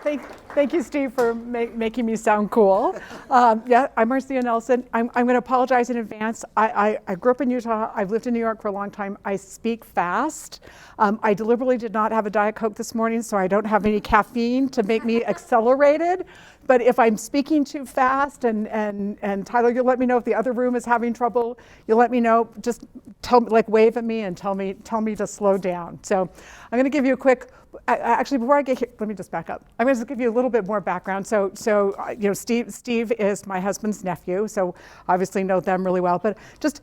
Thank you, Steve, for making me sound cool. Yeah, I'm Marcia Nelson. I'm going to apologize in advance. I grew up in Utah. I've lived in New York for a long time. I speak fast. I deliberately did not have a Diet Coke this morning, so I don't have any caffeine to make me accelerated. But if I'm speaking too fast, and Tyler, you'll let me know if the other room is having trouble. You'll let me know. Just wave at me and tell me to slow down. So I'm going to give you a quick. Actually, before I get here, let me just back up. I'm going to give you a little bit more background. So Steve is my husband's nephew, so obviously know them really well. But just,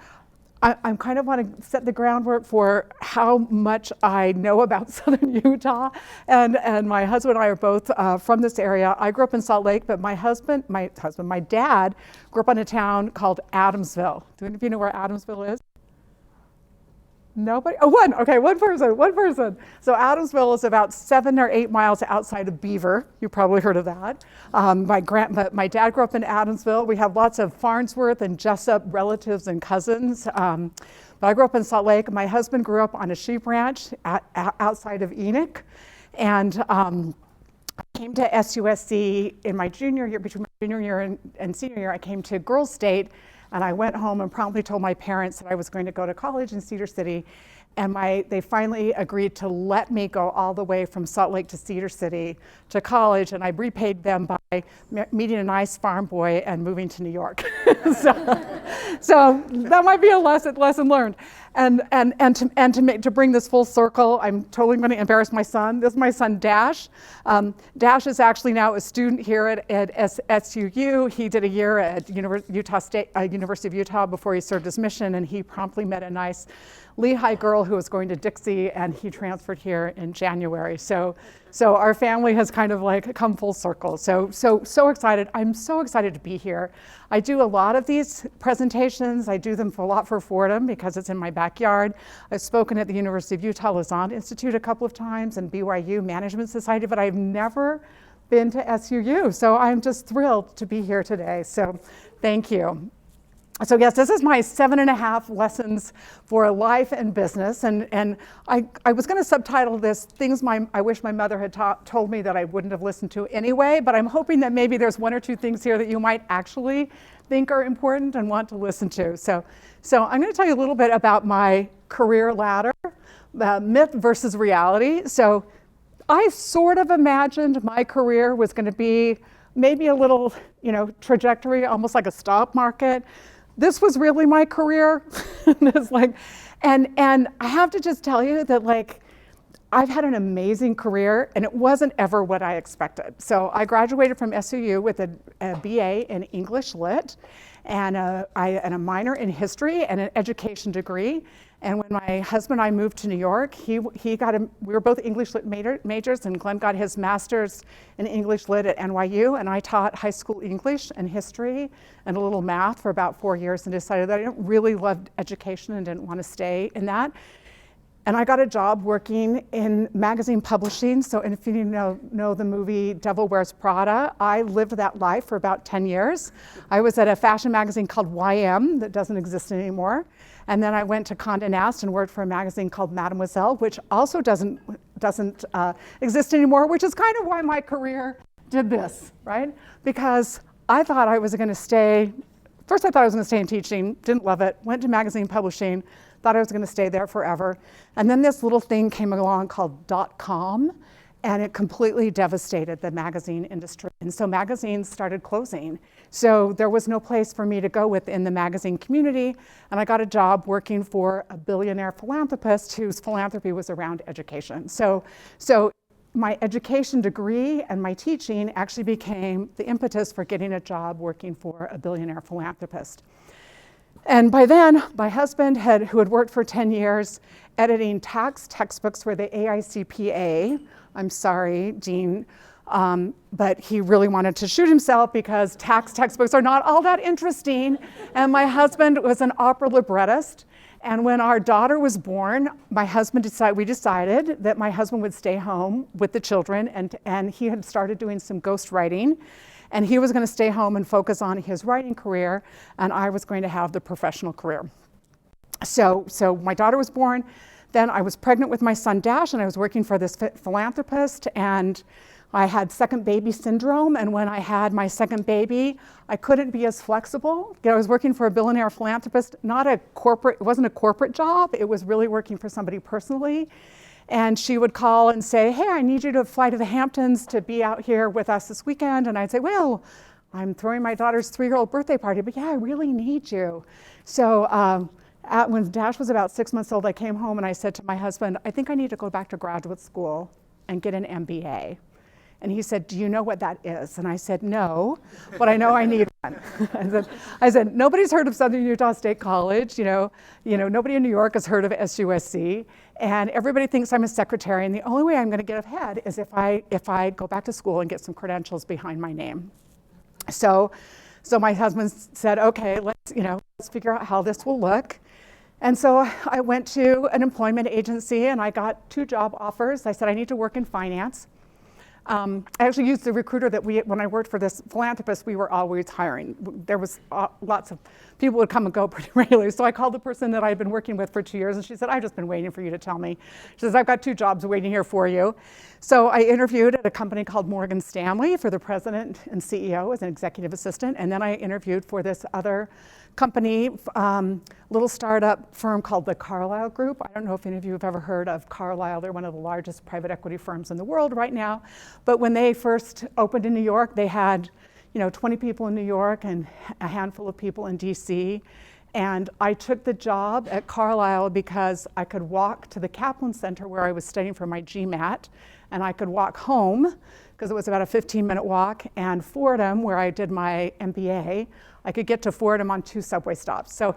I kind of want to set the groundwork for how much I know about Southern Utah. And my husband and I are both from this area. I grew up in Salt Lake, but my dad grew up in a town called Adamsville. Do any of you know where Adamsville is? Nobody? Oh, one. Okay, one person. So Adamsville is about 7 or 8 miles outside of Beaver. You probably heard of that. My dad grew up in Adamsville. We have lots of Farnsworth and Jessup relatives and cousins. But I grew up in Salt Lake. My husband grew up on a sheep ranch outside of Enoch. And I came to SUSC in my junior year, between my junior year and senior year. I came to Girls State. And I went home and promptly told my parents that I was going to go to college in Cedar City. And they finally agreed to let me go all the way from Salt Lake to Cedar City to college. And I repaid them by meeting a nice farm boy and moving to New York. so that might be a lesson learned. And to bring this full circle, I'm totally going to embarrass my son. This is my son, Dash. Dash is actually now a student here at SUU. He did a year at University of Utah before he served his mission, and he promptly met a nice Lehigh girl who was going to Dixie, and he transferred here in January. So our family has kind of like come full circle. So excited. I'm so excited to be here. I do a lot of these presentations. I do them a lot for Fordham because it's in my backyard. I've spoken at the University of Utah Lausanne Institute a couple of times and BYU Management Society, but I've never been to SUU. So I'm just thrilled to be here today. So thank you. So yes, this is my 7.5 lessons for life and business, and I was going to subtitle this things I wish my mother had told me that I wouldn't have listened to anyway, but I'm hoping that maybe there's 1 or 2 things here that you might actually think are important and want to listen to. So I'm going to tell you a little bit about my career ladder, myth versus reality. So I sort of imagined my career was going to be maybe a little, trajectory, almost like a stock market. This was really my career. and I have to just tell you that I've had an amazing career, and it wasn't ever what I expected. So I graduated from SUU with a BA in English Lit and a minor in history and an education degree. And when my husband and I moved to New York, we were both English Lit majors, and Glenn got his master's in English Lit at NYU, and I taught high school English and history and a little math for about 4 years and decided that I didn't really love education and didn't want to stay in that. And I got a job working in magazine publishing. So if you know the movie Devil Wears Prada, I lived that life for about 10 years. I was at a fashion magazine called YM that doesn't exist anymore. And then I went to Condé Nast and worked for a magazine called Mademoiselle, which also doesn't exist anymore, which is kind of why my career did this, right? Because I thought I was going to stay, first I thought I was going to stay in teaching, didn't love it, went to magazine publishing, thought I was going to stay there forever. And then this little thing came along called .com, and it completely devastated the magazine industry. And so magazines started closing. So there was no place for me to go within the magazine community, and I got a job working for a billionaire philanthropist whose philanthropy was around education. So my education degree and my teaching actually became the impetus for getting a job working for a billionaire philanthropist. And by then, my husband, who had worked for 10 years editing tax textbooks for the AICPA, I'm sorry, Dean, but he really wanted to shoot himself because tax textbooks are not all that interesting. And my husband was an opera librettist. And when our daughter was born, we decided that my husband would stay home with the children, and he had started doing some ghost writing. And he was going to stay home and focus on his writing career, and I was going to have the professional career. So my daughter was born. Then I was pregnant with my son Dash, and I was working for this philanthropist. And I had second baby syndrome, and when I had my second baby, I couldn't be as flexible. I was working for a billionaire philanthropist, not a corporate, it wasn't a corporate job, it was really working for somebody personally. And she would call and say, hey, I need you to fly to the Hamptons to be out here with us this weekend. And I'd say, well, I'm throwing my daughter's 3-year-old birthday party, but yeah, I really need you. So when Dash was about 6 months old, I came home and I said to my husband, I think I need to go back to graduate school and get an MBA. And he said, do you know what that is? And I said, no, but I know I need one. I said, nobody's heard of Southern Utah State College. Nobody in New York has heard of SUSC. And everybody thinks I'm a secretary. And the only way I'm going to get ahead is if I go back to school and get some credentials behind my name. So my husband said, okay, let's figure out how this will look. And so I went to an employment agency and I got 2 job offers. I said, I need to work in finance. I actually used the recruiter that when I worked for this philanthropist, we were always hiring. There was lots of people would come and go pretty regularly. So I called the person that I'd been working with for 2 years and she said, I've just been waiting for you to tell me. She says, I've got 2 jobs waiting here for you. So I interviewed at a company called Morgan Stanley for the president and CEO as an executive assistant. And then I interviewed for this other company, little startup firm called the Carlyle Group. I don't know if any of you have ever heard of Carlyle. They're one of the largest private equity firms in the world right now. But when they first opened in New York, they had 20 people in New York and a handful of people in DC. And I took the job at Carlyle because I could walk to the Kaplan Center where I was studying for my GMAT, and I could walk home because it was about a 15-minute walk, and Fordham, where I did my MBA, I could get to Fordham on 2 subway stops. So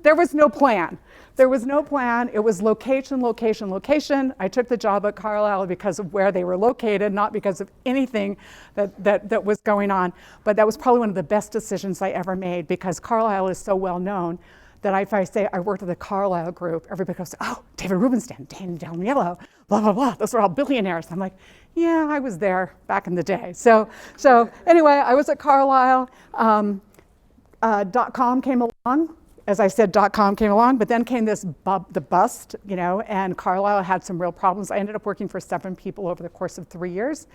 there was no plan. There was no plan. It was location, location, location. I took the job at Carlyle because of where they were located, not because of anything that was going on. But that was probably one of the best decisions I ever made because Carlyle is so well known that if I say I worked at the Carlyle Group, everybody goes, oh, David Rubenstein, Danny Delmiello, blah, blah, blah. Those were all billionaires. I'm like, yeah, I was there back in the day. So anyway, I was at Carlyle. .com came along. As I said, .com came along, but then came the bust, and Carlyle had some real problems. I ended up working for 7 people over the course of 3 years.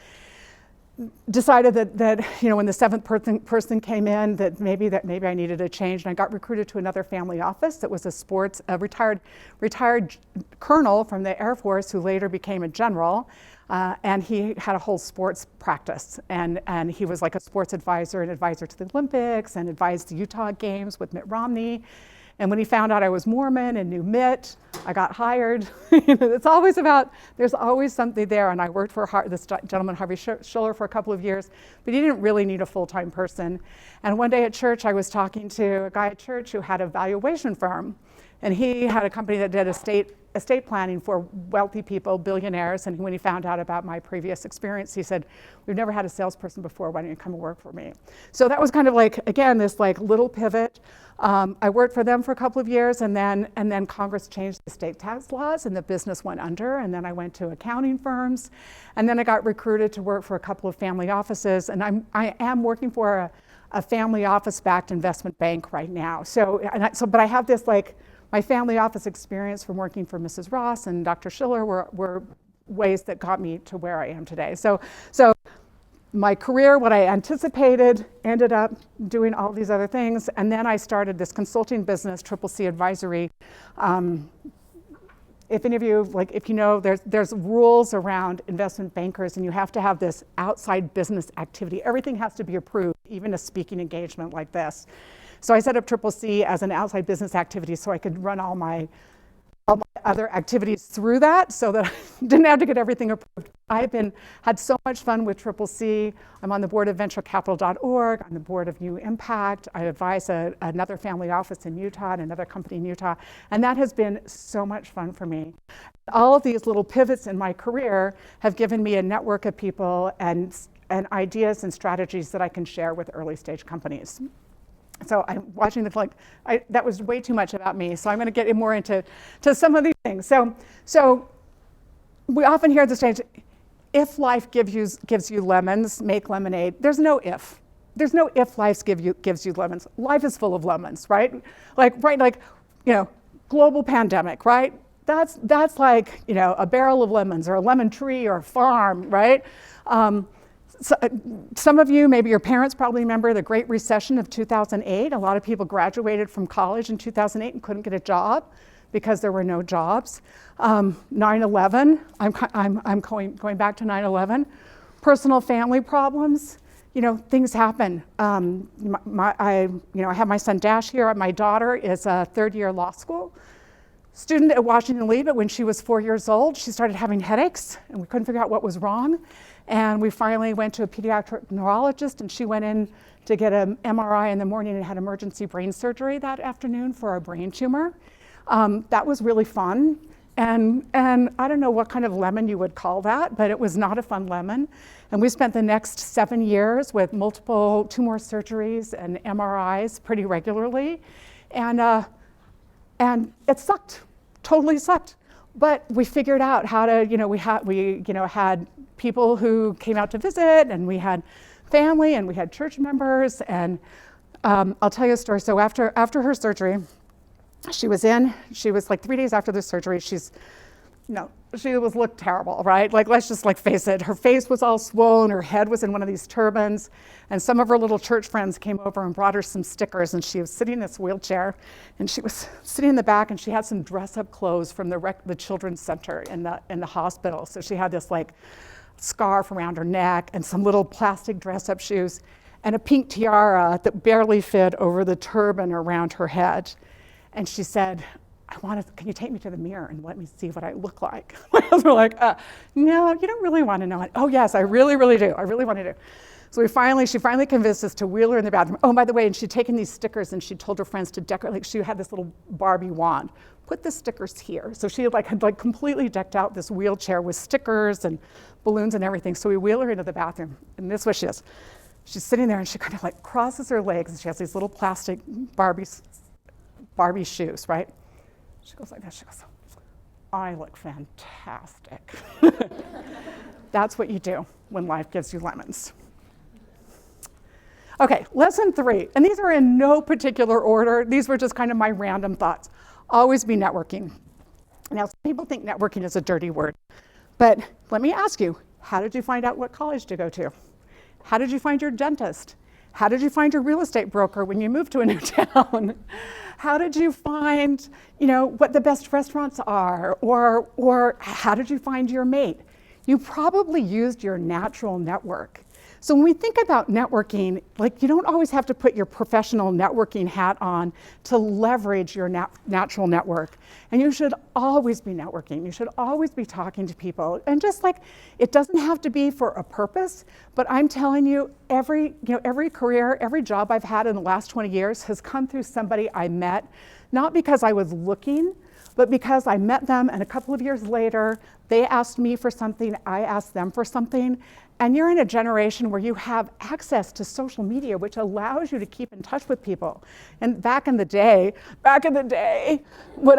Decided that when the 7th person came in, that maybe I needed a change, and I got recruited to another family office that was a retired colonel from the Air Force who later became a general, and he had a whole sports practice, and he was like a sports advisor, an advisor to the Olympics, and advised the Utah Games with Mitt Romney. And when he found out I was Mormon and knew Mitt, I got hired. It's always there's always something there. And I worked for this gentleman, Harvey Schuller, for a couple of years, but he didn't really need a full-time person. And one day at church, I was talking to a guy at church who had a valuation firm. And he had a company that did estate planning for wealthy people, billionaires. And when he found out about my previous experience, he said, we've never had a salesperson before. Why don't you come and work for me? So that was kind of again, this little pivot. I worked for them for a couple of years, and then Congress changed the state tax laws and the business went under. And then I went to accounting firms, and then I got recruited to work for a couple of family offices. And I am working for a family office-backed investment bank right now. But I have this my family office experience from working for Mrs. Ross and Dr. Schiller were ways that got me to where I am today. So my career, what I anticipated, ended up doing all these other things. And then I started this consulting business, CCC Advisory. If any of you, if you know, there's rules around investment bankers, and you have to have this outside business activity. Everything has to be approved, even a speaking engagement like this. So I set up CCC as an outside business activity so I could run all my other activities through that so that I didn't have to get everything approved. I've had so much fun with CCC. I'm on the board of venturecapital.org, on the board of New Impact. I advise another family office in Utah and another company in Utah. And that has been so much fun for me. All of these little pivots in my career have given me a network of people and ideas and strategies that I can share with early stage companies. So I'm watching that was way too much about me. So I'm going to get more into some of these things. So we often hear at the stage, if life gives you lemons, make lemonade. There's no if. There's no if life gives you lemons. Life is full of lemons, right? Global pandemic, right? that's like, you know, a barrel of lemons or a lemon tree or a farm, right? So, some of you, maybe your parents probably remember the Great Recession of 2008. A lot of people graduated from college in 2008 and couldn't get a job because there were no jobs. 9/11, I'm going back to 9/11. Personal family problems, you know, things happen. I have my son Dash here. My daughter is a third-year law school student at Washington Lee, but when she was 4 years old, she started having headaches, and we couldn't figure out what was wrong. And we finally went to a pediatric neurologist, and she went in to get an MRI in the morning and had emergency brain surgery that afternoon for a brain tumor. That was really fun. And I don't know what kind of lemon you would call that, but it was not a fun lemon. And we spent the next 7 years with multiple tumor surgeries and MRIs pretty regularly. And it sucked, totally sucked. But we figured out how to, you know, we had people who came out to visit, and we had family, and we had church members. And I'll tell you a story. So after her surgery, she was like 3 days after the surgery, she looked terrible, right? Like, let's just like face it. Her face was all swollen, her head was in one of these turbans, and some of her little church friends came over and brought her some stickers, and she was sitting in this wheelchair, and she was sitting in the back, and she had some dress-up clothes from the children's center in the hospital. So she had this like scarf around her neck and some little plastic dress-up shoes and a pink tiara that barely fit over the turban around her head. And she said, can you take me to the mirror and let me see what I look like? My husband was like, no, you don't really want to know it. Oh yes, I really, really do. I really want to do. So she finally convinced us to wheel her in the bathroom. Oh, by the way, and she'd taken these stickers and she told her friends to decorate, like she had this little Barbie wand. Put the stickers here. So she had completely decked out this wheelchair with stickers and balloons and everything. So we wheel her into the bathroom, and this is what she is. She's sitting there and she kind of like crosses her legs, and she has these little plastic Barbie shoes, right? She goes like this, she goes, I look fantastic. That's what you do when life gives you lemons. Okay, lesson 3, and these are in no particular order. These were just kind of my random thoughts. Always be networking. Now, some people think networking is a dirty word, but let me ask you, how did you find out what college to go to? How did you find your dentist? How did you find your real estate broker when you moved to a new town? How did you find, what the best restaurants are? Or how did you find your mate? You probably used your natural network. So when we think about networking, you don't always have to put your professional networking hat on to leverage your natural network. And you should always be networking. You should always be talking to people. And just it doesn't have to be for a purpose, but I'm telling you, every career, every job I've had in the last 20 years has come through somebody I met, not because I was looking, but because I met them and a couple of years later, they asked me for something, I asked them for something. And you're in a generation where you have access to social media, which allows you to keep in touch with people. And back in the day, when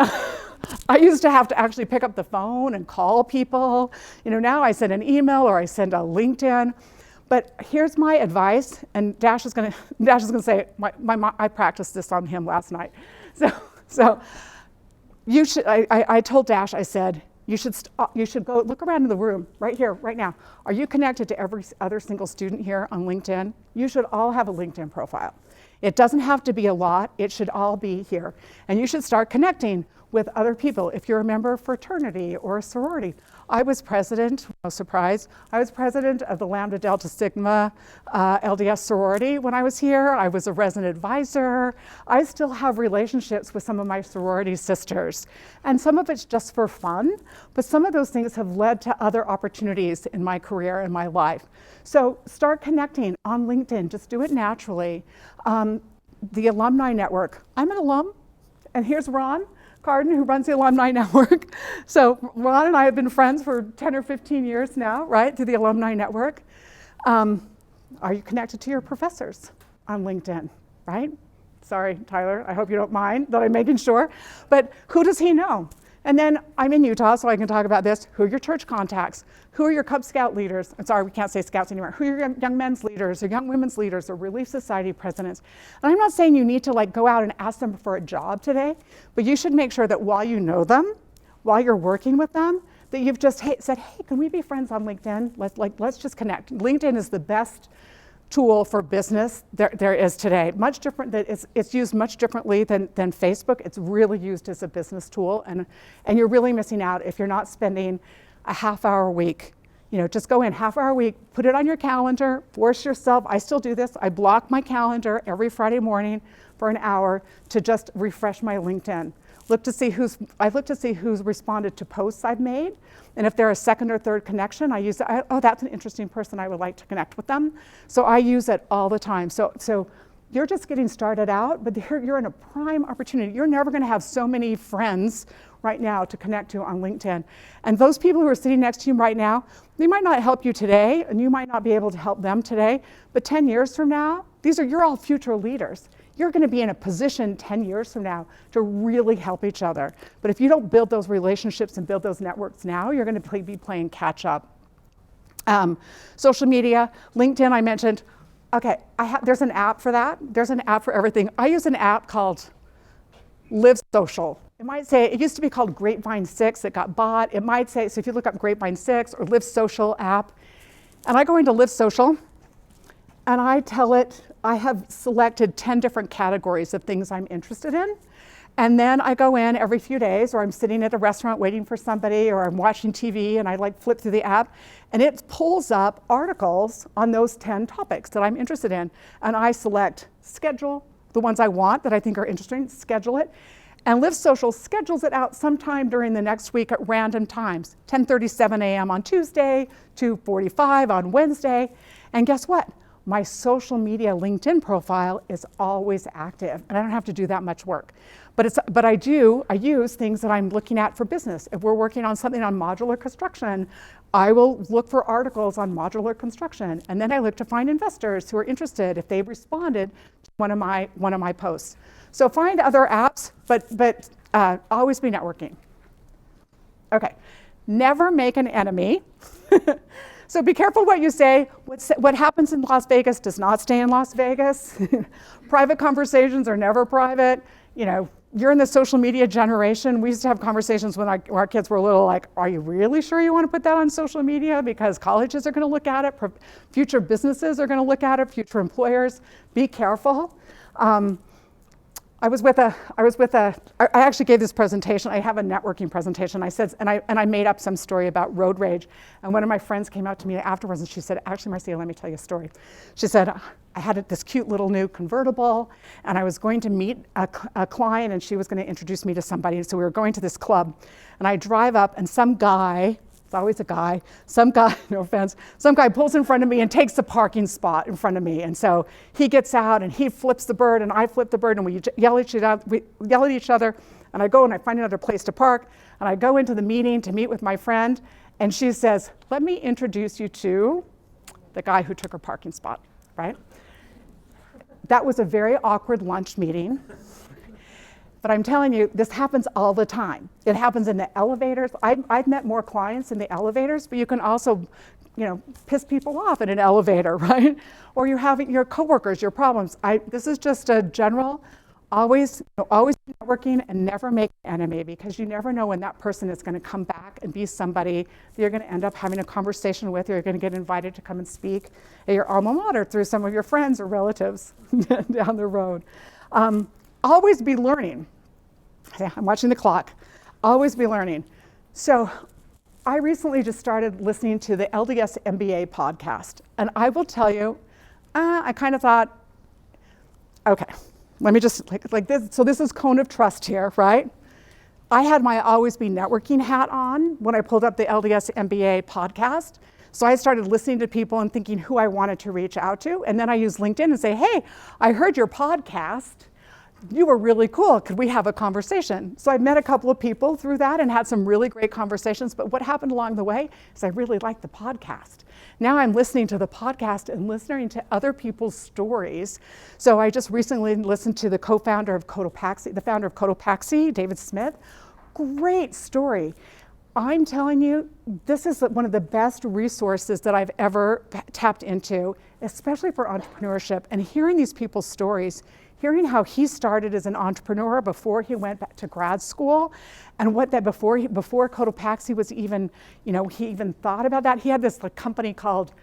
I used to have to actually pick up the phone and call people. Now I send an email or I send a LinkedIn. But here's my advice, and Dash is gonna say, I practiced this on him last night. So you should. I told Dash, I said, you should go look around in the room right here, right now. Are you connected to every other single student here on LinkedIn? You should all have a LinkedIn profile. It doesn't have to be a lot. It should all be here. And you should start connecting with other people. If you're a member of a fraternity or a sorority. I was president, no surprise, I was president of the Lambda Delta Sigma LDS sorority when I was here. I was a resident advisor. I still have relationships with some of my sorority sisters. And some of it's just for fun, but some of those things have led to other opportunities in my career and my life. So start connecting on LinkedIn, just do it naturally. The alumni network, I'm an alum, and here's Ron Carden, who runs the Alumni Network. So Ron and I have been friends for 10 or 15 years now, right, through the Alumni Network. Are you connected to your professors on LinkedIn, right? Sorry, Tyler, I hope you don't mind that I'm making sure. But who does he know? And then I'm in Utah, so I can talk about this. Who are your church contacts? Who are your Cub Scout leaders? I'm sorry, we can't say Scouts anymore. Who are your young men's leaders or young women's leaders or Relief Society presidents? And I'm not saying you need to go out and ask them for a job today, but you should make sure that while you know them, while you're working with them that you've just said, hey, can we be friends on LinkedIn? Let's just connect. LinkedIn is the best tool for business there is today. Much different, it's used much differently than Facebook. It's really used as a business tool, and you're really missing out if you're not spending a half hour a week. Just go in half hour a week, put it on your calendar, force yourself. I still do this. I block my calendar every Friday morning for an hour to just refresh my LinkedIn. I look to see who's responded to posts I've made, and if they're a second or third connection, I use it. Oh, that's an interesting person. I would like to connect with them. So I use it all the time. So you're just getting started out, but you're in a prime opportunity. You're never going to have so many friends right now to connect to on LinkedIn. And those people who are sitting next to you right now, they might not help you today, and you might not be able to help them today, but 10 years from now, you're all future leaders. You're going to be in a position 10 years from now to really help each other. But if you don't build those relationships and build those networks now, you're going to be playing catch up. Social media, LinkedIn, I mentioned. Okay, there's an app for that. There's an app for everything. I use an app called Live Social. It might say, it used to be called Grapevine 6, it got bought. It might say, so if you look up Grapevine 6 or Live Social app, and I go into Live Social, and I tell it, I have selected 10 different categories of things I'm interested in. And then I go in every few days, or I'm sitting at a restaurant waiting for somebody, or I'm watching TV and I flip through the app, and it pulls up articles on those 10 topics that I'm interested in. And I select schedule, the ones I want that I think are interesting, schedule it. And Live Social schedules it out sometime during the next week at random times, 10:37 a.m. on Tuesday, 2:45 on Wednesday. And guess what? My social media LinkedIn profile is always active, and I don't have to do that much work. But I use things that I'm looking at for business. If we're working on something on modular construction, I will look for articles on modular construction, and then I look to find investors who are interested if they've responded to one of my posts. So find other apps, but always be networking. Okay, never make an enemy. So be careful what you say. What happens in Las Vegas does not stay in Las Vegas. Private conversations are never private. You're in the social media generation. We used to have conversations when our kids were little, like, are you really sure you want to put that on social media? Because colleges are going to look at it, future businesses are going to look at it, future employers. Be careful. I actually gave this presentation. I have a networking presentation. I made up some story about road rage. And one of my friends came out to me afterwards and she said, actually, Marcia, let me tell you a story. She said, I had this cute little new convertible and I was going to meet a client and she was going to introduce me to somebody. And so we were going to this club and I drive up and some guy, it's always a guy, no offense, some guy pulls in front of me and takes the parking spot in front of me. And so he gets out and he flips the bird and I flip the bird and we yell at each other and I go and I find another place to park and I go into the meeting to meet with my friend and she says, let me introduce you to the guy who took her parking spot, right? That was a very awkward lunch meeting. But I'm telling you, this happens all the time. It happens in the elevators. I've met more clients in the elevators, but you can also, piss people off in an elevator, right? Or you're having your coworkers, your problems. This is just a general, always be networking and never make an enemy because you never know when that person is going to come back and be somebody that you're going to end up having a conversation with, or you're going to get invited to come and speak at your alma mater through some of your friends or relatives down the road. Always be learning. Yeah, I'm watching the clock. Always be learning. So I recently just started listening to the LDS MBA podcast. And I will tell you, I kind of thought, okay, let me just, like this. So this is cone of trust here, right? I had my always be networking hat on when I pulled up the LDS MBA podcast. So I started listening to people and thinking who I wanted to reach out to. And then I used LinkedIn and say, hey, I heard your podcast. You were really cool. Could we have a conversation? So I met a couple of people through that and had some really great conversations. But what happened along the way is I really liked the podcast. Now I'm listening to the podcast and listening to other people's stories. So I just recently listened to the founder of Cotopaxi, David Smith. Great story. I'm telling you, this is one of the best resources that I've ever tapped into, especially for entrepreneurship. And hearing these people's stories, hearing how he started as an entrepreneur before he went back to grad school, and what that before Cotopaxi was even, he even thought about that. He had this company called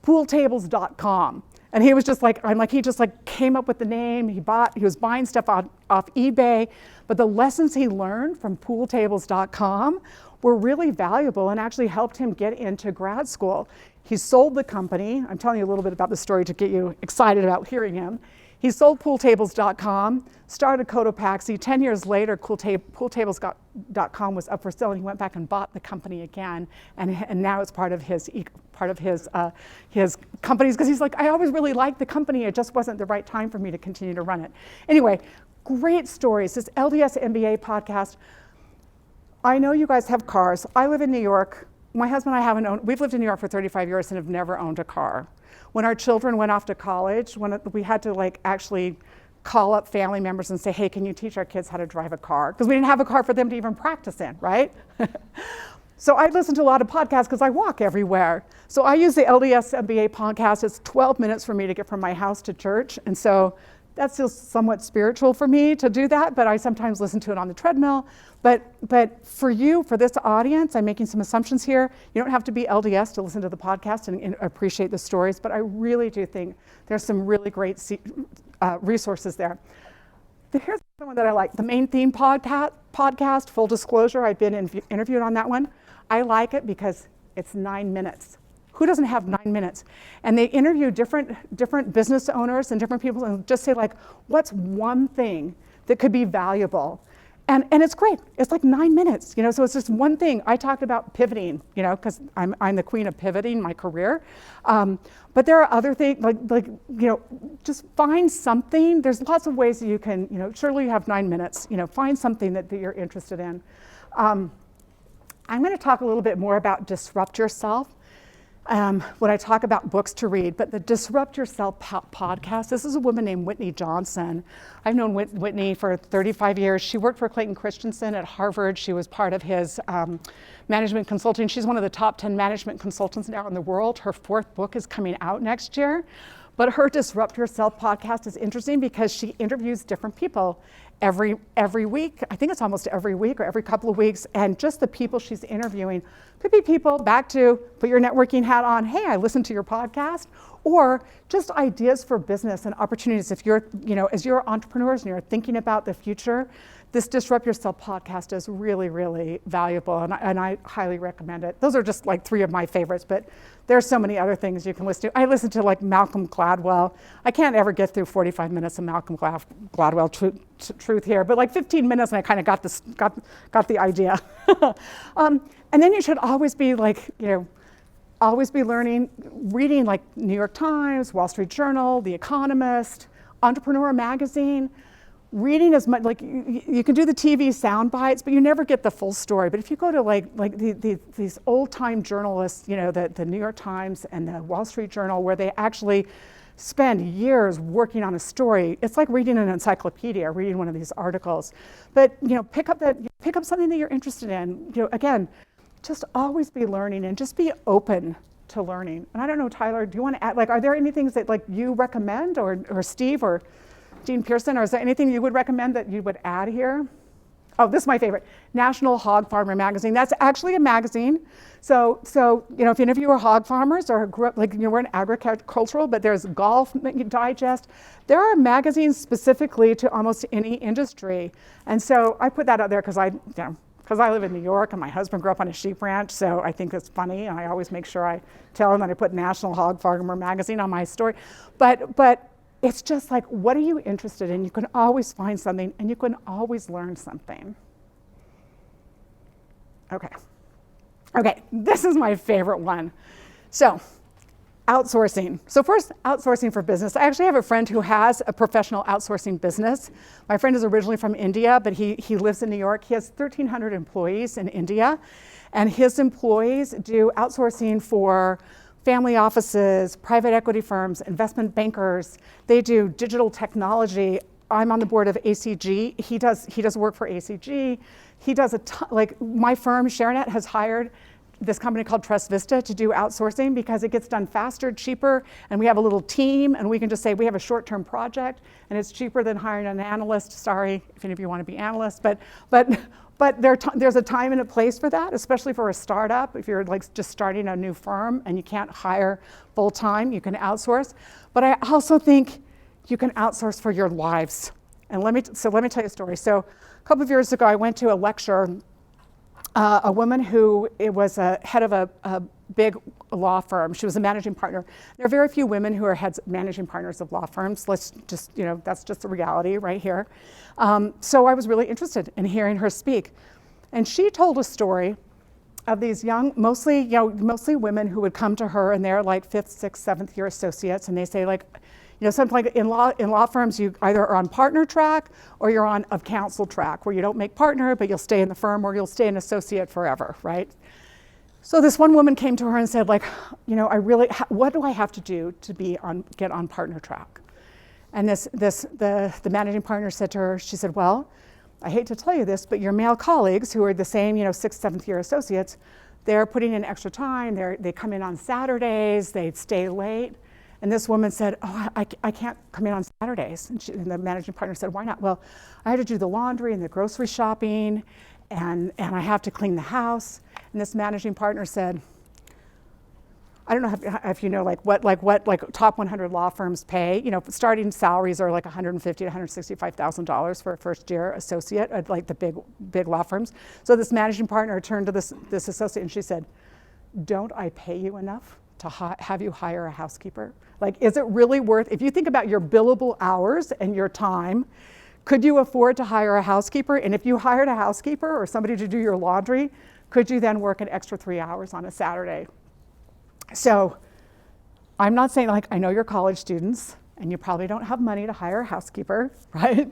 pooltables.com. And he was just like, he just came up with the name. He was buying stuff off eBay, but the lessons he learned from pooltables.com were really valuable and actually helped him get into grad school. He sold the company. I'm telling you a little bit about the story to get you excited about hearing him. He sold pooltables.com, started Cotopaxi. 10 years later, pooltables.com was up for sale, and he went back and bought the company again, and now it's part of his companies, because he's like, I always really liked the company, it just wasn't the right time for me to continue to run it. Anyway, great stories. This LDS MBA podcast. I know you guys have cars. I live in New York. My husband and I we've lived in New York for 35 years and have never owned a car. When our children went off to college, we had to actually call up family members and say, hey, can you teach our kids how to drive a car? Because we didn't have a car for them to even practice in, right? So I listen to a lot of podcasts because I walk everywhere. So I use the LDS MBA podcast. It's 12 minutes for me to get from my house to church. And so that's still somewhat spiritual for me to do that, but I sometimes listen to it on the treadmill. But for this audience, I'm making some assumptions here. You don't have to be LDS to listen to the podcast and appreciate the stories, but I really do think there's some really great resources there. Here's the one that I like, the Main Theme podcast, full disclosure, I've been interviewed on that one. I like it because it's 9 minutes. Who doesn't have 9 minutes? And they interview different business owners and different people and just say what's one thing that could be valuable? And it's great. It's 9 minutes, so it's just one thing. I talked about pivoting, because I'm the queen of pivoting in my career. But there are other things, just find something. There's lots of ways that you can, surely you have 9 minutes, find something that you're interested in. I'm going to talk a little bit more about disrupt yourself. When I talk about books to read, but the Disrupt Yourself podcast, this is a woman named Whitney Johnson. I've known Whitney for 35 years. She worked for Clayton Christensen at Harvard. She was part of his management consulting. She's one of the top 10 management consultants now in the world. Her 4th book is coming out next year. But her Disrupt Yourself podcast is interesting because she interviews different people every week. I think it's almost every week or every couple of weeks. And just the people she's interviewing could be people, back to put your networking hat on, hey, I listened to your podcast, or just ideas for business and opportunities. If you're, as you're entrepreneurs and you're thinking about the future, this Disrupt Yourself podcast is really, really valuable, and I highly recommend it. Those are just 3 of my favorites, but there's so many other things you can listen to. I listen to Malcolm Gladwell. I can't ever get through 45 minutes of Malcolm Gladwell truth here, but 15 minutes and I kind of got the idea. And then you should always be always be learning, reading New York Times, Wall Street Journal, The Economist, Entrepreneur Magazine. Reading as much, you can do the TV sound bites, but you never get the full story. But if you go to these old time journalists, the New York Times and the Wall Street Journal, where they actually spend years working on a story, it's like reading an encyclopedia, reading one of these articles. But pick up something that you're interested in. Again, just always be learning and just be open to learning. And I don't know, Tyler, do you want to add? Are there any things that you recommend, or Steve, or Dean Pearson, or is there anything you would recommend that you would add here? Oh, this is my favorite, National Hog Farmer Magazine. That's actually a magazine. So if any of you are hog farmers or grew up, we're in agricultural, but there's Golf Digest. There are magazines specifically to almost any industry. And so I put that out there because I live in New York and my husband grew up on a sheep ranch, so I think it's funny. And I always make sure I tell him that I put National Hog Farmer Magazine on my story. But it's just what are you interested in? You can always find something and you can always learn something. Okay, this is my favorite one. So, outsourcing. So first, outsourcing for business. I actually have a friend who has a professional outsourcing business. My friend is originally from India, but he lives in New York. He has 1,300 employees in India, and his employees do outsourcing for family offices, private equity firms, investment bankers. They do digital technology. I'm on the board of ACG. He does work for ACG. He does my firm, Sharenett, has hired this company called Trust Vista to do outsourcing because it gets done faster, cheaper, and we have a little team, and we can just say we have a short-term project, and it's cheaper than hiring an analyst. Sorry if any of you want to be analysts, but there's a time and a place for that, especially for a startup. If you're like just starting a new firm and you can't hire full-time, you can outsource. But I also think you can outsource for your lives. And let me tell you a story. So a couple of years ago, I went to a lecture. A woman who was a head of a big law firm. She was a managing partner. There are very few women who are managing partners of law firms. Let's just, that's just the reality right here. So I was really interested in hearing her speak. And she told a story of these young, mostly women who would come to her, and they're like 5th, 6th, 7th year associates, and they say like, something like in law firms, you either are on partner track or you're on a counsel track where you don't make partner, but you'll stay in the firm, or you'll stay an associate forever, right? So this one woman came to her and said, like, what do I have to do to get on partner track? And the managing partner said to her, she said, well, I hate to tell you this, but your male colleagues who are the same, 6th, 7th year associates, they're putting in extra time. They come in on Saturdays, they stay late. And this woman said, oh, I can't come in on Saturdays. And the managing partner said, why not? Well, I have to do the laundry and the grocery shopping, and I have to clean the house. And this managing partner said, I don't know if you know what top 100 law firms pay. Starting salaries are like $150,000 to $165,000 for a first year associate at like the big law firms. So this managing partner turned to this associate and she said, don't I pay you enough to have you hire a housekeeper? Like, is it really worth, if you think about your billable hours and your time, could you afford to hire a housekeeper? And if you hired a housekeeper or somebody to do your laundry, could you then work an extra 3 hours on a Saturday? So I'm not saying, like, I know you're college students and you probably don't have money to hire a housekeeper, right?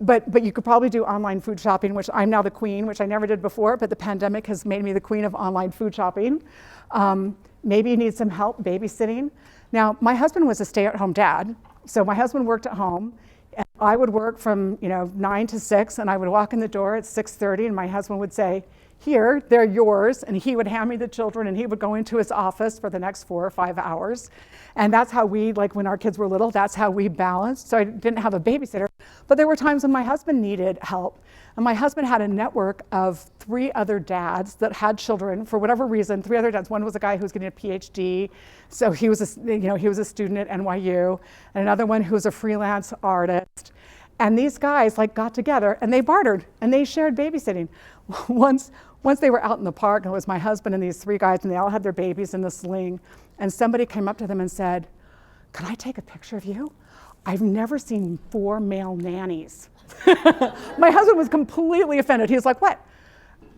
But you could probably do online food shopping, which I'm now the queen, which I never did before, but the pandemic has made me the queen of online food shopping. Maybe you need some help babysitting. Now, my husband was a stay-at-home dad, so my husband worked at home, and I would work from 9 to 6, and I would walk in the door at 6:30, and my husband would say, here, they're yours, and he would hand me the children, and he would go into his office for the next 4 or 5 hours. And that's how we, like when our kids were little, that's how we balanced. So I didn't have a babysitter, but there were times when my husband needed help. And my husband had a network of 3 other dads that had children for whatever reason. 3 other dads. One was a guy who was getting a PhD, so he was a student at NYU, and another one who was a freelance artist. And these guys got together and they bartered and they shared babysitting. Once they were out in the park, and it was my husband and these 3 guys, and they all had their babies in the sling, and somebody came up to them and said, "Can I take a picture of you? I've never seen 4 male nannies." My husband was completely offended. He was like, "What?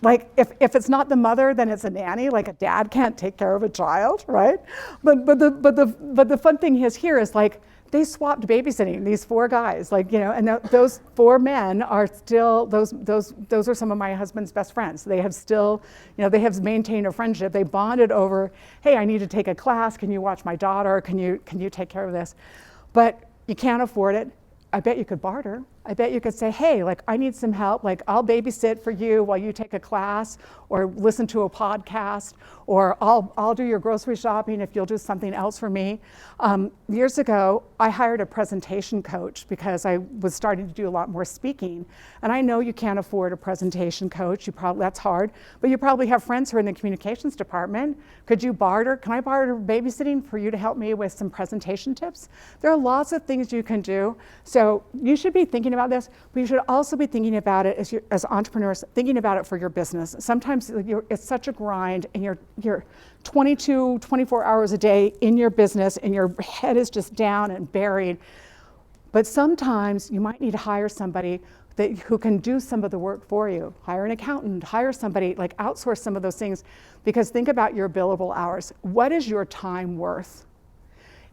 Like, if it's not the mother, then it's a nanny. Like, a dad can't take care of a child, right?" But the fun thing here is they swapped babysitting, these 4 guys, and those 4 men are still, those are some of my husband's best friends. They have still, they have maintained a friendship. They bonded over, hey, I need to take a class. Can you watch my daughter? Can you take care of this? But you can't afford it. I bet you could barter. I bet you could say, hey, I need some help. I'll babysit for you while you take a class or listen to a podcast, or I'll do your grocery shopping if you'll do something else for me. Years ago, I hired a presentation coach because I was starting to do a lot more speaking. And I know you can't afford a presentation coach. That's hard, but you probably have friends who are in the communications department. Could you barter? Can I barter babysitting for you to help me with some presentation tips? There are lots of things you can do. So you should be thinking about this, but you should also be thinking about it as entrepreneurs, thinking about it for your business. Sometimes it's such a grind, and you're 22, 24 hours a day in your business, and your head is just down and buried. But sometimes you might need to hire somebody who can do some of the work for you. Hire an accountant, hire somebody, outsource some of those things, because think about your billable hours. What is your time worth?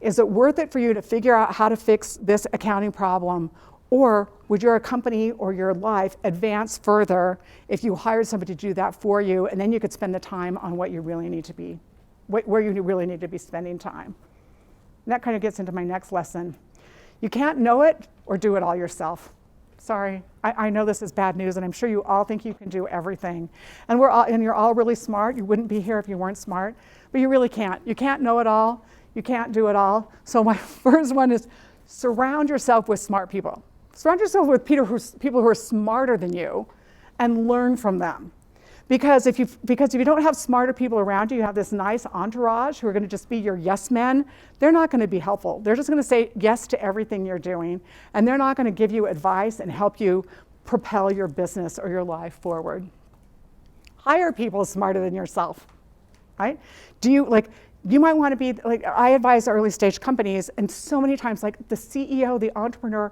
Is it worth it for you to figure out how to fix this accounting problem? Or would your company or your life advance further if you hired somebody to do that for you, and then you could spend the time on what you really need to be, where you really need to be spending time? And that kind of gets into my next lesson. You can't know it or do it all yourself. sorry. I know this is bad news, and I'm sure you all think you can do everything. And you're all really smart. You wouldn't be here if you weren't smart, but you really can't. You can't know it all. You can't do it all. So my first one is surround yourself with smart people. Surround yourself with people who are smarter than you and learn from them. Because if you don't have smarter people around you, you have this nice entourage who are going to just be your yes men, they're not going to be helpful. They're just going to say yes to everything you're doing, and they're not going to give you advice and help you propel your business or your life forward. Hire people smarter than yourself, right? You might want to be, I advise early stage companies, and so many times, the CEO, the entrepreneur,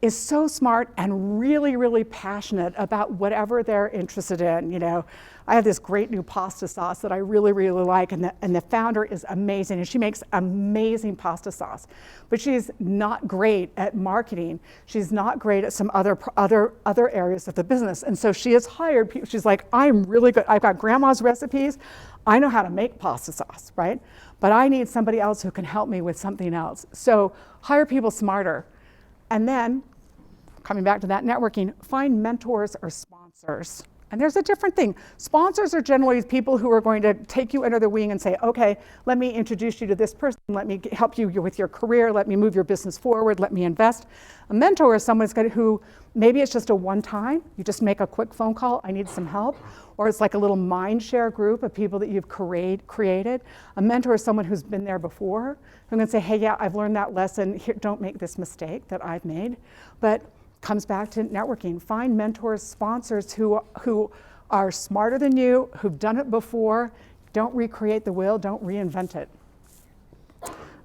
is so smart and really, really passionate about whatever they're interested in. I have this great new pasta sauce that I really, really like, and the founder is amazing, and she makes amazing pasta sauce. But she's not great at marketing. She's not great at some other areas of the business. And so she has hired people. She's like, I'm really good. I've got grandma's recipes. I know how to make pasta sauce, right? But I need somebody else who can help me with something else. So hire people smarter. And then, coming back to that networking, find mentors or sponsors. And there's a different thing. Sponsors are generally people who are going to take you under the wing and say, okay, let me introduce you to this person, let me help you with your career, let me move your business forward, let me invest. A mentor is someone who, maybe it's just a one-time, you just make a quick phone call, I need some help, or it's like a little mind share group of people that you've created. A mentor is someone who's been there before, who can say, hey, yeah, I've learned that lesson, here, don't make this mistake that I've made. But comes back to networking. Find mentors, sponsors who are smarter than you, who've done it before. Don't recreate the wheel, don't reinvent it.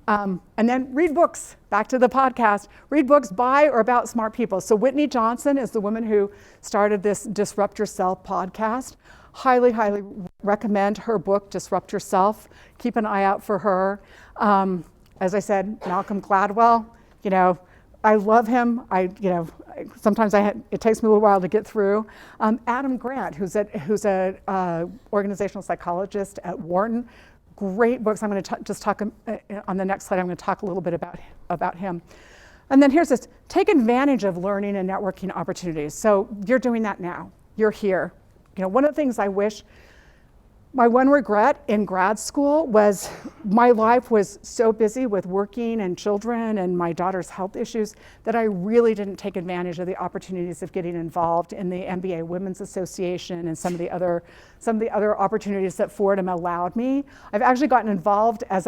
And then read books, back to the podcast. Read books by or about smart people. So Whitney Johnson is the woman who started this Disrupt Yourself podcast. Highly, highly recommend her book, Disrupt Yourself. Keep an eye out for her. As I said, Malcolm Gladwell, I love him. Sometimes it takes me a little while to get through. Adam Grant, who's a organizational psychologist at Wharton. Great books. I'm going to just talk on the next slide. I'm going to talk a little bit about him. And then here's this: take advantage of learning and networking opportunities. So you're doing that now. You're here. One of the things I wish. My one regret in grad school was my life was so busy with working and children and my daughter's health issues that I really didn't take advantage of the opportunities of getting involved in the MBA Women's Association and some of the other opportunities that Fordham allowed me. I've actually gotten involved as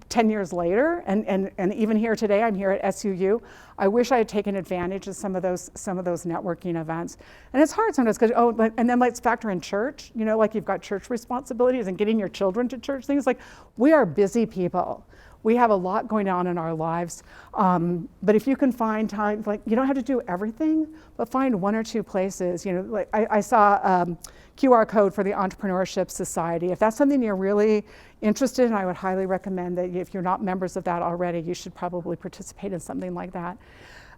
10 years later, and even here today, I'm here at SUU. I wish I had taken advantage of some of those networking events. And it's hard sometimes because, and then let's factor in church, you've got church responsibilities and getting your children to church, things we are busy people. We have a lot going on in our lives. But if you can find time, you don't have to do everything, but find one or two places. I saw QR code for the Entrepreneurship Society. If that's something you're really interested in, I would highly recommend that if you're not members of that already, you should probably participate in something like that.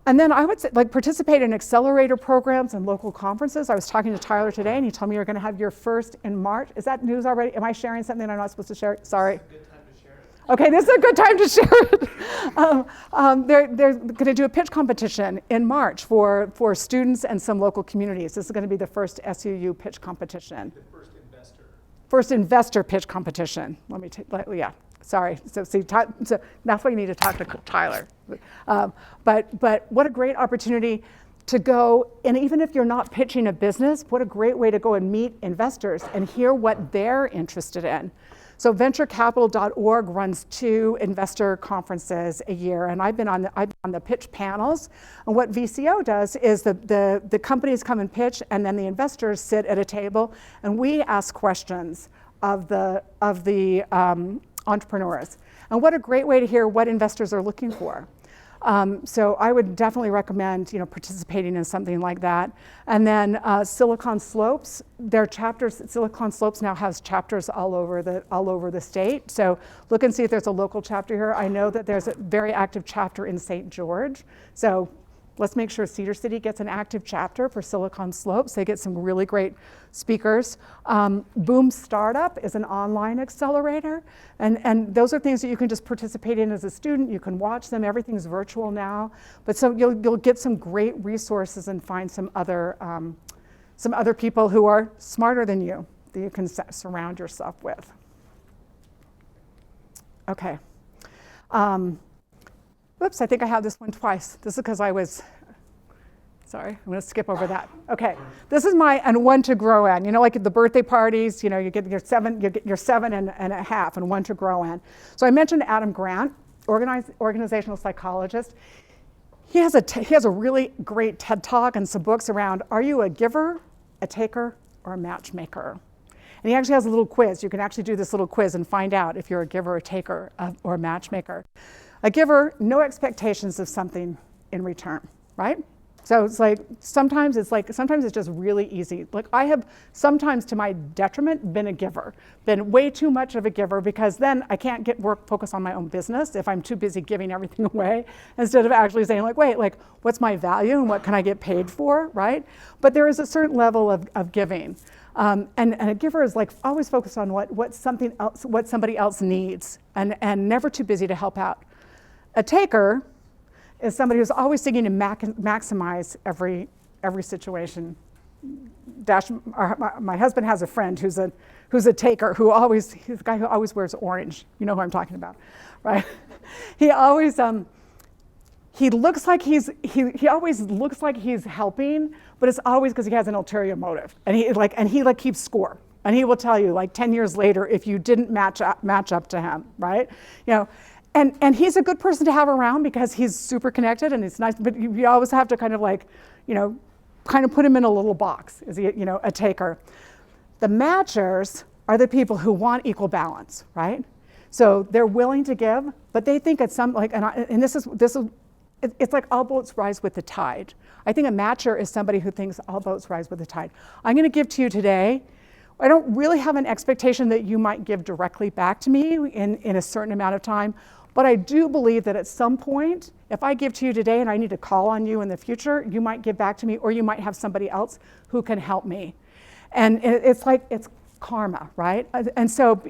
And then I would say, participate in accelerator programs and local conferences. I was talking to Tyler today, and he told me you're going to have your first in March. Is that news already? Am I sharing something I'm not supposed to share? Sorry. This is a good time to share it. Okay, this is a good time to share it. They're going to do a pitch competition in March for students and some local communities. This is going to be the first SUU pitch competition. The first investor. First investor pitch competition. Yeah. Sorry. So that's why you need to talk to Tyler. But what a great opportunity to go, and even if you're not pitching a business, what a great way to go and meet investors and hear what they're interested in. So venturecapital.org runs 2 investor conferences a year, and I've been on the pitch panels. And what VCO does is the companies come and pitch, and then the investors sit at a table, and we ask questions of the entrepreneurs. And what a great way to hear what investors are looking for. So I would definitely recommend participating in something like that. And then Silicon Slopes, their chapters. Silicon Slopes now has chapters all over the state. So look and see if there's a local chapter here. I know that there's a very active chapter in St. George. So Let's make sure Cedar City gets an active chapter for Silicon Slopes. They get some really great speakers. Boom Startup is an online accelerator. And those are things that you can just participate in as a student. You can watch them. Everything's virtual now. But so you'll get some great resources and find some other people who are smarter than you that you can surround yourself with. Okay. Oops, I think I have this one twice. This is because sorry, I'm going to skip over that. Okay, this is my and one to grow in. You know, like at the birthday parties, you know, you get your seven and a half and one to grow in. So I mentioned Adam Grant, organizational psychologist. He has a really great TED Talk and some books around, are you a giver, a taker, or a matchmaker? And he actually has a little quiz. You can actually do this little quiz and find out if you're a giver, a taker, or a matchmaker. A giver, no expectations of something in return, right? So it's like sometimes it's just really easy. Like I have sometimes to my detriment been a giver, been way too much of a giver because then I can't focus on my own business if I'm too busy giving everything away instead of actually saying like, wait, like what's my value and what can I get paid for, right? But there is a certain level of giving. And a giver is like always focused on what somebody else needs and never too busy to help out. A taker is somebody who's always seeking to maximize every situation. My husband has a friend who's a taker he's the guy who always wears orange. You know who I'm talking about, right? He always he always looks like he's helping, but it's always because he has an ulterior motive, and he keeps score, and he will tell you like 10 years later if you didn't match up to him, right? You know. And he's a good person to have around because he's super connected and it's nice, but you always have to kind of like, you know, kind of put him in a little box. Is he, you know, a taker? The matchers are the people who want equal balance, right? So they're willing to give, but they think it's it's like all boats rise with the tide. I think a matcher is somebody who thinks all boats rise with the tide. I'm going to give to you today. I don't really have an expectation that you might give directly back to me in a certain amount of time. But I do believe that at some point, if I give to you today and I need to call on you in the future, you might give back to me or you might have somebody else who can help me. And it's karma, right? And so,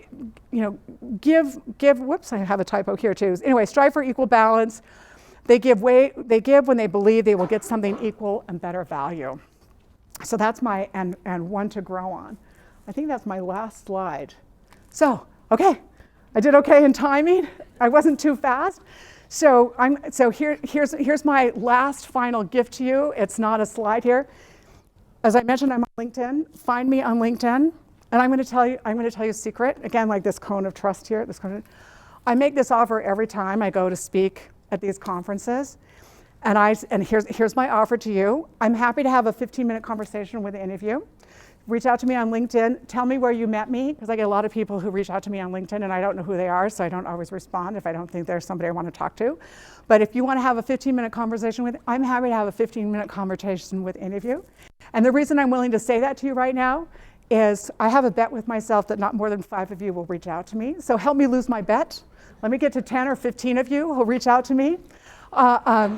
you know, give, whoops, I have a typo here too. Anyway, strive for equal balance. They give when they believe they will get something equal and better value. So that's my, and one to grow on. I think that's my last slide. So, okay. I did okay in timing. I wasn't too fast. So here's my last final gift to you. It's not a slide here. As I mentioned, I'm on LinkedIn. Find me on LinkedIn, and I'm going to tell you a secret. Again, like this cone of trust here. I make this offer every time I go to speak at these conferences, and here's my offer to you. I'm happy to have a 15-minute conversation with any of you. Reach out to me on LinkedIn. Tell me where you met me, because I get a lot of people who reach out to me on LinkedIn and I don't know who they are, so I don't always respond if I don't think there's somebody I want to talk to. But if you want to have a 15-minute conversation I'm happy to have a 15-minute conversation with any of you. And the reason I'm willing to say that to you right now is I have a bet with myself that not more than 5 of you will reach out to me. So help me lose my bet. Let me get to 10 or 15 of you who'll reach out to me. I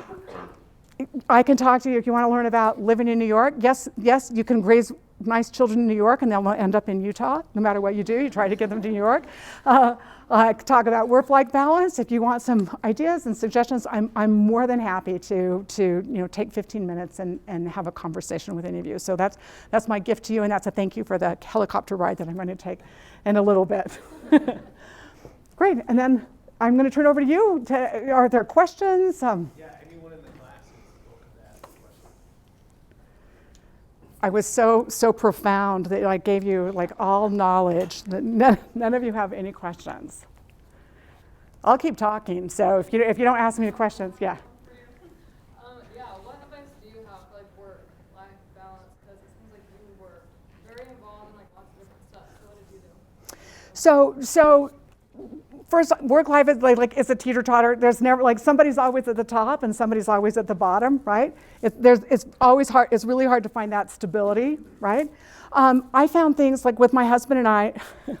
can talk to you if you want to learn about living in New York. Yes, you can raise nice children in New York and they'll end up in Utah. No matter what you do, you try to get them to New York. Talk about work-life balance. If you want some ideas and suggestions, I'm more than happy to take 15 minutes and have a conversation with any of you. So that's my gift to you, and that's a thank you for the helicopter ride that I'm going to take in a little bit. Great, and then I'm going to turn over to you. Are there questions? Yeah, anyone in the class is welcome to ask a question. I was so profound that I gave you like all knowledge that none of you have any questions. I'll keep talking. So if you don't ask me the questions, yeah. What advice do you have for like work-life balance? Because it seems like you were very involved in like lots of different stuff. So what did you do? So first, work life is like it's a teeter-totter. There's never, like, somebody's always at the top and somebody's always at the bottom, right? It's always hard, it's really hard to find that stability, right? I found things like with my husband and I,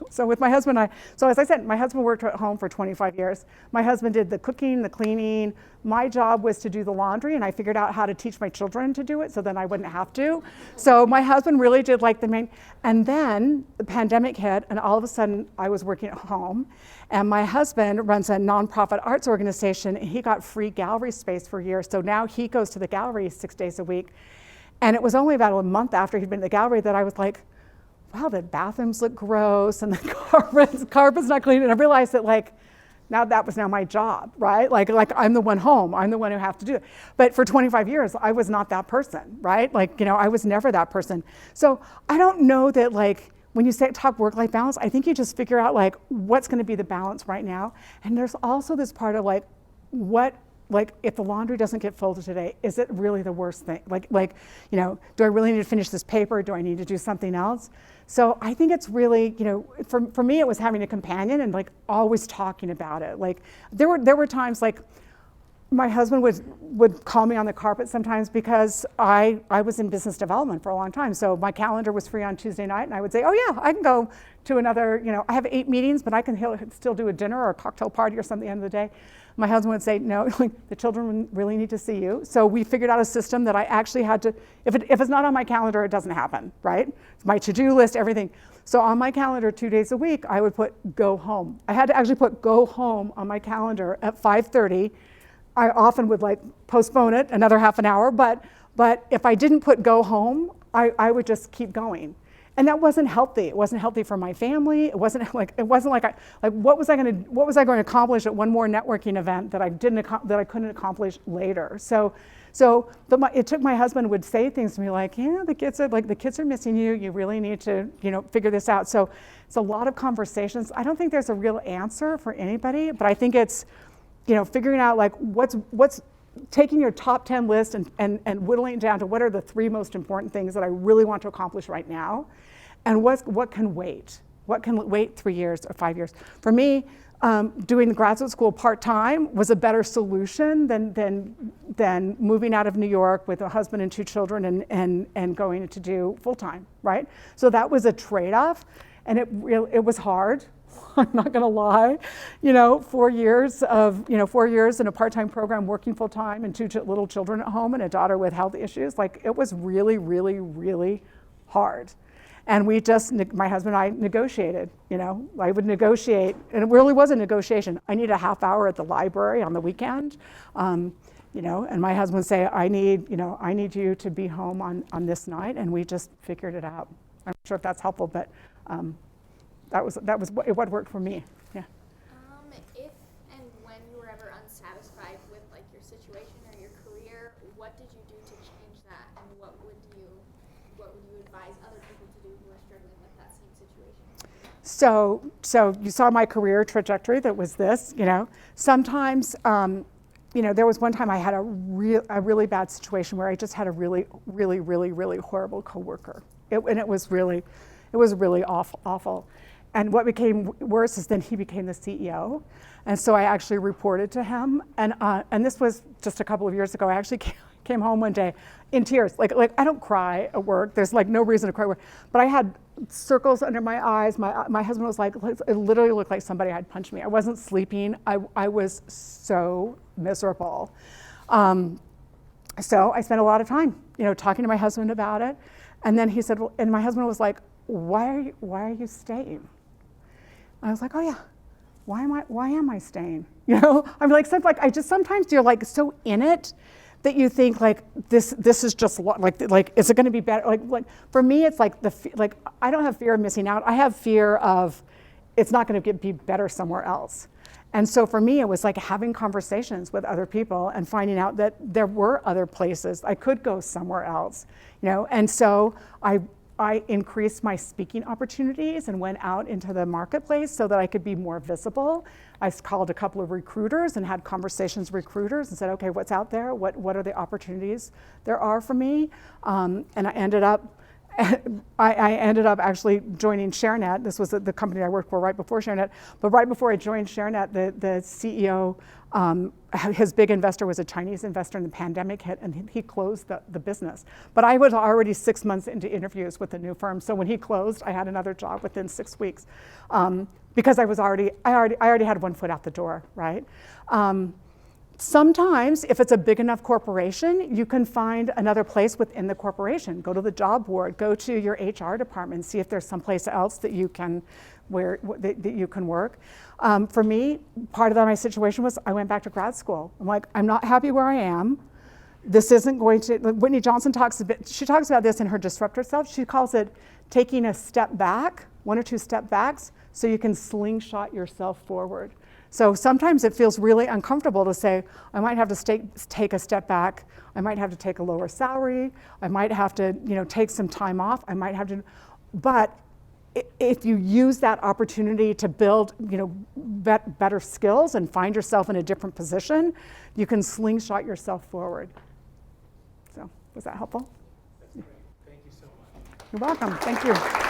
so as I said, my husband worked at home for 25 years. My husband did the cooking, the cleaning. My job was to do the laundry, and I figured out how to teach my children to do it so then I wouldn't have to. So my husband really did like the main, and then the pandemic hit, and all of a sudden I was working at home, and my husband runs a nonprofit arts organization, and he got free gallery space for years. So now he goes to the gallery 6 days a week. And it was only about a month after he'd been to the gallery that I was like, wow, the bathrooms look gross and the carpet's not clean. And I realized that, like, now that was now my job, right? Like I'm the one home, I'm the one who have to do it. But for 25 years, I was not that person, right? Like, I was never that person. So I don't know that, like, when you talk work-life balance, I think you just figure out, like, what's gonna be the balance right now. And there's also this part of, like, if the laundry doesn't get folded today, is it really the worst thing? Do I really need to finish this paper? Do I need to do something else? So I think it's really, for me, it was having a companion and, like, always talking about it. Like, there were times, like, my husband would call me on the carpet sometimes because I was in business development for a long time. So my calendar was free on Tuesday night, and I would say, oh yeah, I can go to another, I have 8 meetings, but I can still do a dinner or a cocktail party or something at the end of the day. My husband would say, no, the children really need to see you. So we figured out a system that I actually had to, if it's not on my calendar, it doesn't happen, right? It's my to-do list, everything. So on my calendar 2 days a week, I would put go home. I had to actually put go home on my calendar at 5:30. I often would, like, postpone it another half an hour, but if I didn't put go home, I would just keep going. And that wasn't healthy. It wasn't healthy for my family. It wasn't like what was I going to accomplish at one more networking event that I couldn't accomplish later. But it took, my husband would say things to me like, yeah, the kids are missing you. You really need to, figure this out. So it's a lot of conversations. I don't think there's a real answer for anybody, but I think it's, figuring out, like, what's taking your top 10 list and whittling it down to what are the 3 most important things that I really want to accomplish right now, and what can wait? What can wait 3 years or 5 years? For me, doing graduate school part-time was a better solution than moving out of New York with a husband and 2 children and going to do full-time, right? So that was a trade-off, and it was hard. I'm not gonna lie, 4 years in a part-time program working full-time and 2 little children at home and a daughter with health issues, like, it was really, really, really hard. And my husband and I negotiated, I would negotiate, and it really was a negotiation. I need a half hour at the library on the weekend, and my husband would say, I need you to be home on this night, and we just figured it out. I'm not sure if that's helpful, but that was what worked for me. Yeah. If and when you were ever unsatisfied with, like, your situation or your career, what did you do to change that, and what would you advise other people to do who are struggling with that same situation? So you saw my career trajectory. That was this. Sometimes, there was one time I had a really bad situation where I just had a really, really, really, really horrible coworker. It was really awful. And what became worse is then he became the CEO. And so I actually reported to him. And this was just a couple of years ago. I actually came home one day in tears. Like I don't cry at work. There's, like, no reason to cry at work. But I had circles under my eyes. My husband was like, it literally looked like somebody had punched me. I wasn't sleeping. I was so miserable. So I spent a lot of time, talking to my husband about it. And then he said, and my husband was like, why are you staying? I was like, oh yeah, why am I staying? I'm like, sometimes you're, like, so in it that you think, like, this is just like is it going to be better? Like for me, it's like I don't have fear of missing out. I have fear of it's not going to be better somewhere else. And so for me, it was like having conversations with other people and finding out that there were other places I could go somewhere else, And so I increased my speaking opportunities and went out into the marketplace so that I could be more visible. I called a couple of recruiters and had conversations with recruiters and said, okay, what's out there? What are the opportunities there are for me? And I ended up I ended up actually joining Sharenett. This was the company I worked for right before Sharenett. But right before I joined Sharenett, the CEO, his big investor was a Chinese investor, and the pandemic hit, and he closed the business. But I was already 6 months into interviews with the new firm. So when he closed, I had another job within 6 weeks, because I already had one foot out the door, right? Sometimes, if it's a big enough corporation, you can find another place within the corporation. Go to the job board, go to your HR department, see if there's someplace else that you can, that you can work. For me, part of my situation was I went back to grad school. I'm like, I'm not happy where I am. This isn't going to, Whitney Johnson talks about this in her Disrupt Yourself. She calls it taking a step back, 1 or 2 step backs, so you can slingshot yourself forward. So sometimes it feels really uncomfortable to say, I might have to take a step back. I might have to take a lower salary. I might have to, take some time off. I might have to, but if you use that opportunity to build, better skills and find yourself in a different position, you can slingshot yourself forward. So, was that helpful? That's great. Thank you so much. You're welcome. Thank you.